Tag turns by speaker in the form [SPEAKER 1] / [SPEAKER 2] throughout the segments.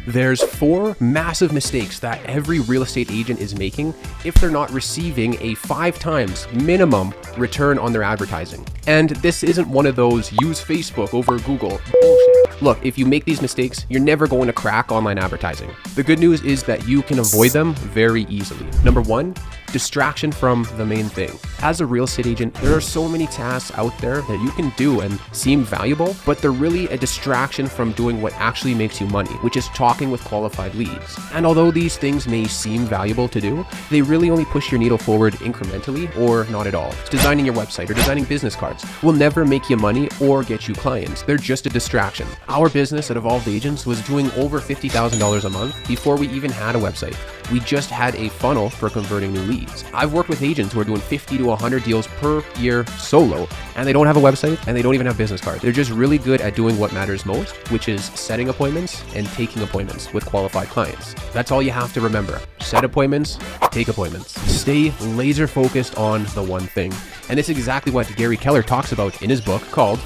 [SPEAKER 1] There's 4 massive mistakes that every real estate agent is making if they're not receiving a 5 times minimum return on their advertising. And this isn't one of those use Facebook over Google bullshit. Look, if you make these mistakes, you're never going to crack online advertising. The good news is that you can avoid them very easily. Number 1, distraction from the main thing. As a real estate agent, there are so many tasks out there that you can do and seem valuable, but they're really a distraction from doing what actually makes you money, which is talking with qualified leads. And although these things may seem valuable to do, they really only push your needle forward incrementally or not at all. Designing your website or designing business cards will never make you money or get you clients. They're just a distraction. Our business at Evolved Agents was doing over $50,000 a month before we even had a website. We just had a funnel for converting new leads. I've worked with agents who are doing 50 to 100 deals per year solo, and they don't have a website and they don't even have business cards. They're just really good at doing what matters most, which is setting appointments and taking appointments with qualified clients. That's all you have to remember. Set appointments, take appointments. Stay laser focused on the one thing. And this is exactly what Gary Keller talks about in his book called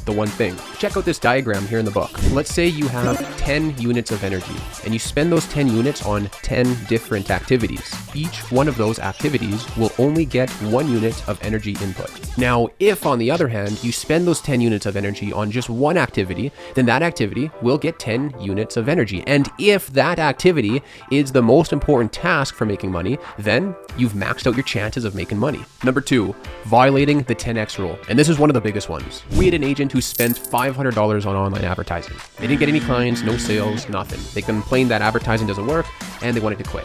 [SPEAKER 1] The One Thing. Check out this diagram here in the book. Let's say you have 10 units of energy and you spend those 10 units on 10 different activities. Each one of those activities will only get 1 unit of energy input. Now, if on the other hand, you spend those 10 units of energy on just one activity, then that activity will get 10 units of energy. And if that activity is the most important task for making money, then you've maxed out your chances of making money. Number 2, violating the 10X rule. And this is one of the biggest ones. We had an agent who spent $500 on online advertising. They didn't get any clients, no sales, nothing. They complained that advertising doesn't work and they wanted to quit.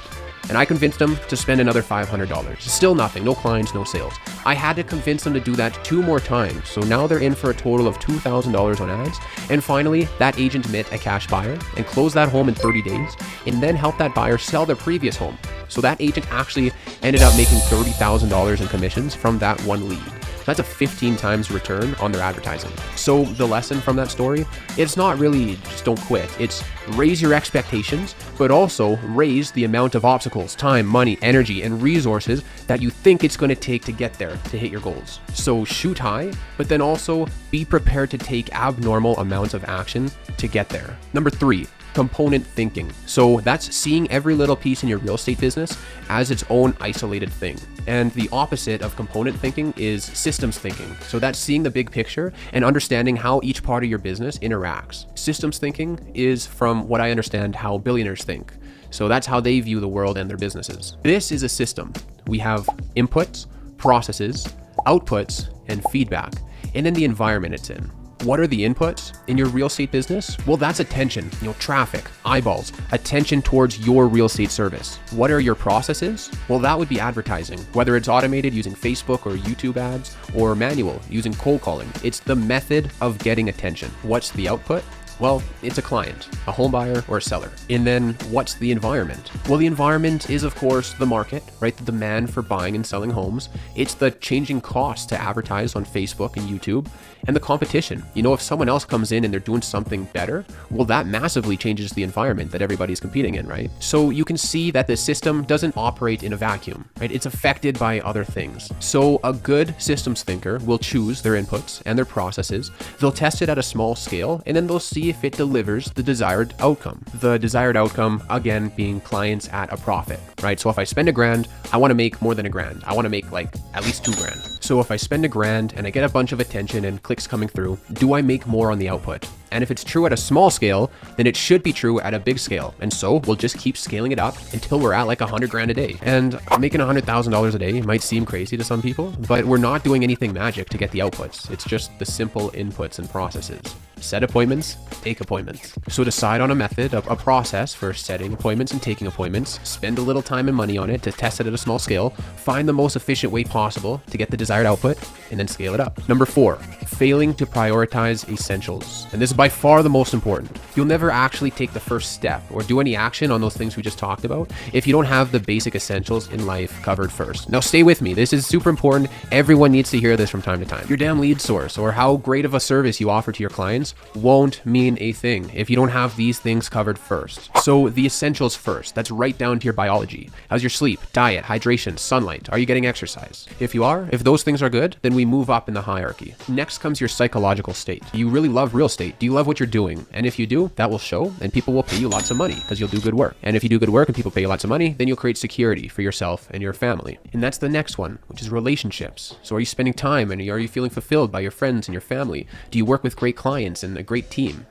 [SPEAKER 1] And I convinced them to spend another $500. Still nothing, no clients, no sales. I had to convince them to do that 2 more times. So now they're in for a total of $2,000 on ads. And finally, that agent met a cash buyer and closed that home in 30 days and then helped that buyer sell their previous home. So that agent actually ended up making $30,000 in commissions from that one lead. That's a 15 times return on their advertising. So the lesson from that story, it's not really just don't quit. It's raise your expectations, but also raise the amount of obstacles, time, money, energy, and resources that you think it's going to take to get there to hit your goals. So shoot high, but then also be prepared to take abnormal amounts of action to get there. Number 3, component thinking. So that's seeing every little piece in your real estate business as its own isolated thing. And the opposite of component thinking is systems thinking. So that's seeing the big picture and understanding how each part of your business interacts. Systems thinking is, from what I understand, how billionaires think. So that's how they view the world and their businesses. This is a system. We have inputs, processes, outputs, and feedback, and then the environment it's in. What are the inputs in your real estate business? Well, that's attention, traffic, eyeballs, attention towards your real estate service. What are your processes? Well, that would be advertising, whether it's automated using Facebook or YouTube ads or manual using cold calling. It's the method of getting attention. What's the output? Well, it's a client, a home buyer, or a seller. And then what's the environment? Well, the environment is, of course, the market, right? The demand for buying and selling homes. It's the changing costs to advertise on Facebook and YouTube, and the competition. If someone else comes in and they're doing something better, well, that massively changes the environment that everybody's competing in, right? So you can see that the system doesn't operate in a vacuum, right? It's affected by other things. So a good systems thinker will choose their inputs and their processes. They'll test it at a small scale, and then they'll see if it delivers the desired outcome. The desired outcome, again, being clients at a profit, right? So if I spend $1,000, I want to make more than $1,000. I want to make at least $2,000. So if I spend $1,000 and I get a bunch of attention and clicks coming through, do I make more on the output? And if it's true at a small scale, then it should be true at a big scale. And so we'll just keep scaling it up until we're at $100,000 a day. And making $100,000 a day might seem crazy to some people, but we're not doing anything magic to get the outputs. It's just the simple inputs and processes. Set appointments, take appointments. So decide on a method, a process for setting appointments and taking appointments. Spend a little time and money on it to test it at a small scale. Find the most efficient way possible to get the desired output, and then scale it up. Number 4, failing to prioritize essentials. And this is by far the most important. You'll never actually take the first step or do any action on those things we just talked about if you don't have the basic essentials in life covered first. Now stay with me. This is super important. Everyone needs to hear this from time to time. Your damn lead source or how great of a service you offer to your clients business won't mean a thing if you don't have these things covered first. So the essentials first, that's right down to your biology. How's your sleep, diet, hydration, sunlight? Are you getting exercise? If you are, if those things are good, then we move up in the hierarchy. Next comes your psychological state. Do you really love real estate? Do you love what you're doing? And if you do, that will show, and people will pay you lots of money because you'll do good work. And if you do good work and people pay you lots of money, then you'll create security for yourself and your family. And that's the next one, which is relationships. So are you spending time and are you feeling fulfilled by your friends and your family? Do you work with great clients and a great team?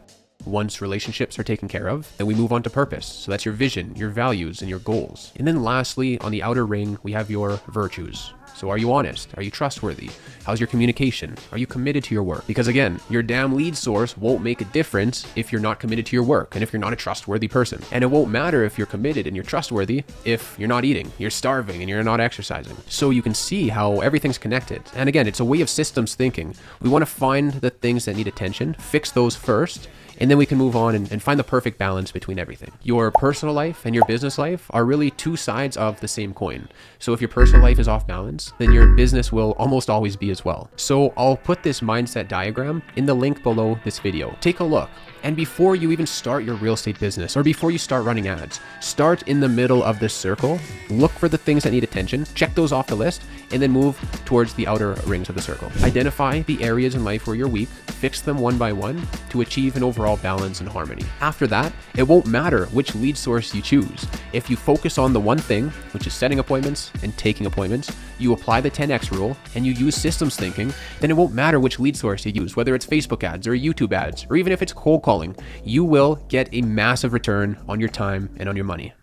[SPEAKER 1] Once relationships are taken care of, then we move on to purpose. So that's your vision, your values, and your goals. And then lastly, on the outer ring, we have your virtues. So are you honest? Are you trustworthy? How's your communication? Are you committed to your work? Because again, your damn lead source won't make a difference if you're not committed to your work and if you're not a trustworthy person. And it won't matter if you're committed and you're trustworthy if you're not eating, you're starving, and you're not exercising. So you can see how everything's connected. And again, it's a way of systems thinking. We want to find the things that need attention, fix those first, and then we can move on and find the perfect balance between everything. Your personal life and your business life are really two sides of the same coin. So if your personal life is off balance, then your business will almost always be as well. So I'll put this mindset diagram in the link below this video. Take a look. And before you even start your real estate business or before you start running ads, start in the middle of this circle, look for the things that need attention, check those off the list, and then move towards the outer rings of the circle. Identify the areas in life where you're weak, fix them one by one to achieve an overall balance and harmony. After that, it won't matter which lead source you choose. If you focus on the one thing, which is setting appointments and taking appointments, you apply the 10X rule, and you use systems thinking, then it won't matter which lead source you use, whether it's Facebook ads or YouTube ads, or even if it's cold calling, you will get a massive return on your time and on your money.